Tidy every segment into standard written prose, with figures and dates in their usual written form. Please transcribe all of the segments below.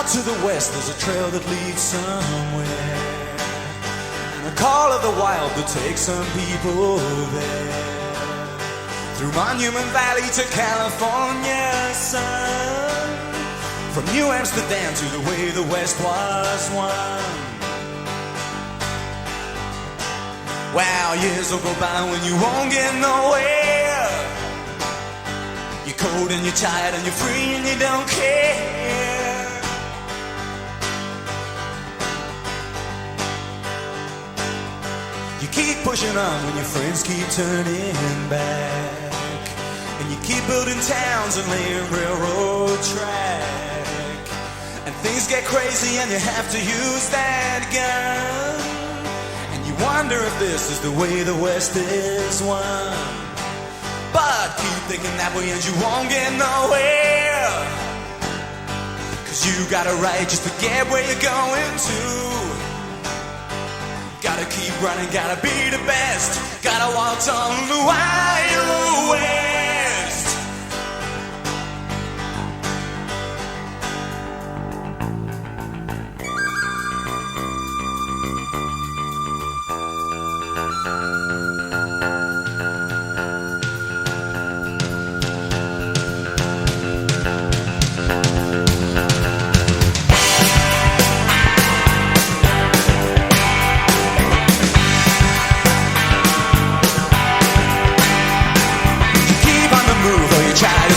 to the west there's a trail that leads somewhere, and a call of the wild that takes some people there. Through Monument Valley to California sun, from New Amsterdam to the way the West was won. Wow, years will go by when you won't get nowhere. You're cold and you're tired and you're free and you don't care. You keep pushing on when your friends keep turning back, and you keep building towns and laying railroad track, and things get crazy and you have to use that gun, and you wonder if this is the way the West is won. But keep thinking that way and you won't get nowhere, 'cause you got a right just to get where you're going to. Gotta keep running, gotta be the best, gotta walk on the Wild West.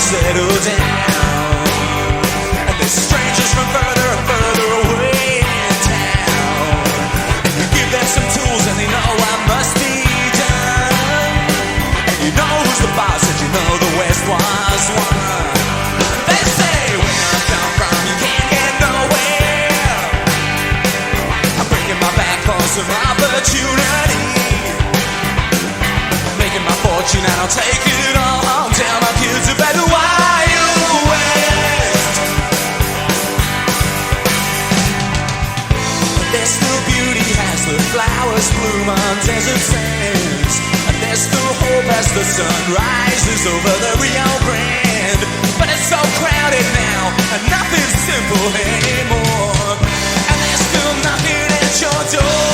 Settle down, and there's strangers from further and further away in town, and you give them some tools and they know what must be done, and you know who's the boss and you know the West was won. They say where I come from you can't get nowhere. I'm breaking my back for some opportunity, making my fortune and I'll take it all home. Tell my kids about the Wild West. But there's still beauty as the flowers bloom on desert sands, and there's still hope as the sun rises over the Rio Grande. But it's so crowded now and nothing's simple anymore, and there's still knocking at your door.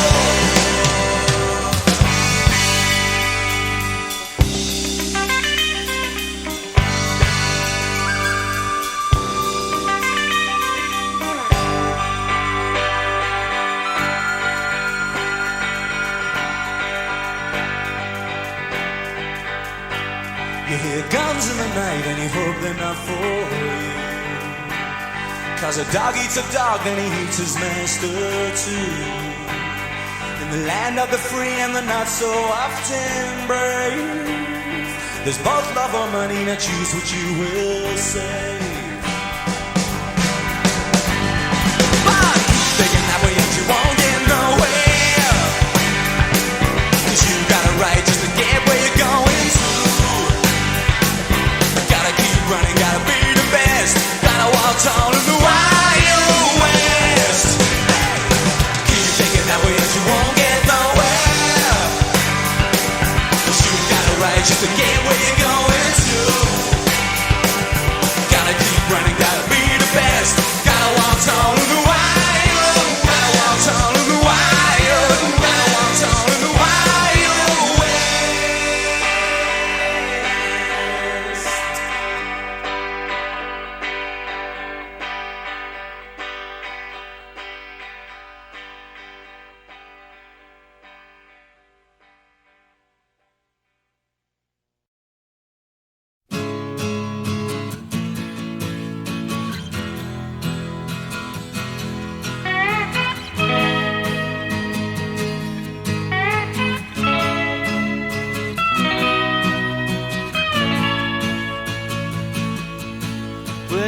You hear guns in the night and you hope they're not for you, 'cause a dog eats a dog, then he eats his master too. In the land of the free and the not so often brave, there's both love or money, now choose what you will save. But keep thinking that way and you won't get nowhere, 'cause you got a right just to get where you're going to. Running, gotta be the best, gotta walk tall in the Wild West. Keep thinking that way and you won't get nowhere, 'cause you got a right just to get where you're going to. Gotta keep running, gotta be the best, gotta walk tall in the wild, gotta walk tall in the wild, gotta walk tall in the Wild West.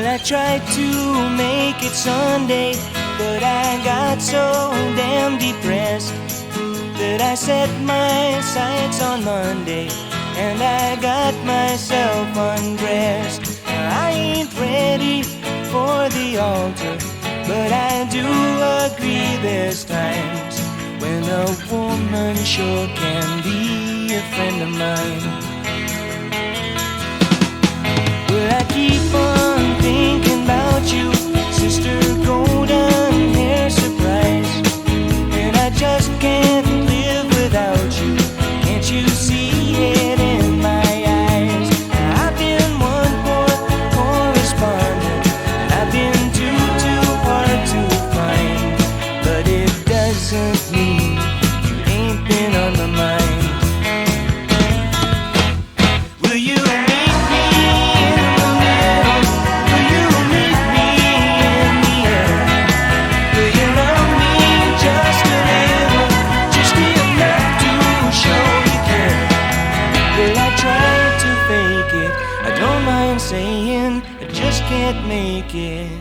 I tried to make it Sunday, but I got so damn depressed that I set my sights on Monday and I got myself undressed. I ain't ready for the altar, but I do agree there's times when a woman sure can be a friend of mine. But I keep on thinking about you, sister, go saying I just can't make it.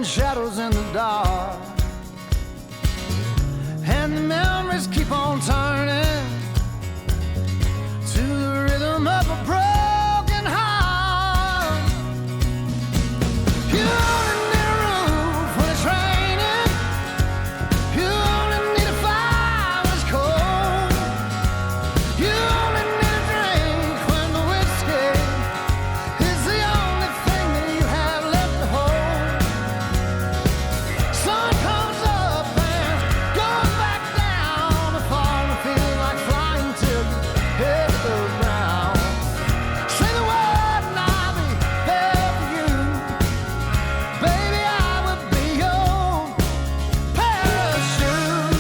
Shadows in the dark, and the memories keep on turning to the rhythm of a broken heart. You only need a roof when it's raining. You only need a fire when it's cold. You only need a drink when the whiskey is the only thing that you have left to hold. Sun comes up and goes back down. The fall feels like flying till you hit the ground. Say the word and I'll be there for you. Baby, I will be your parachute.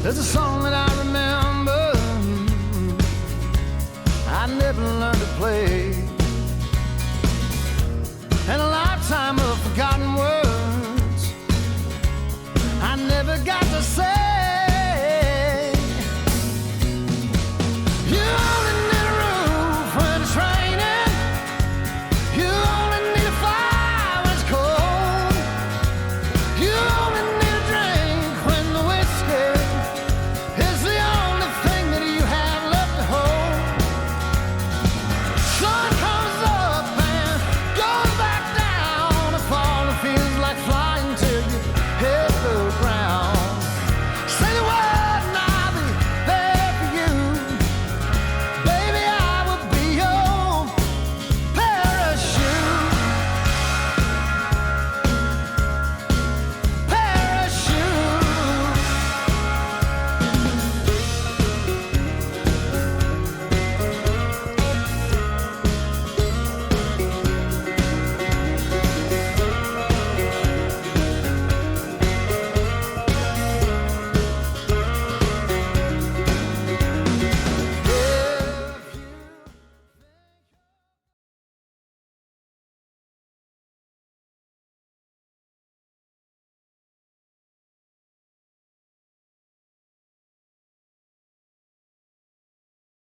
There's a song that I remember I never learned to play, and a lifetime of forgotten words I never got to say.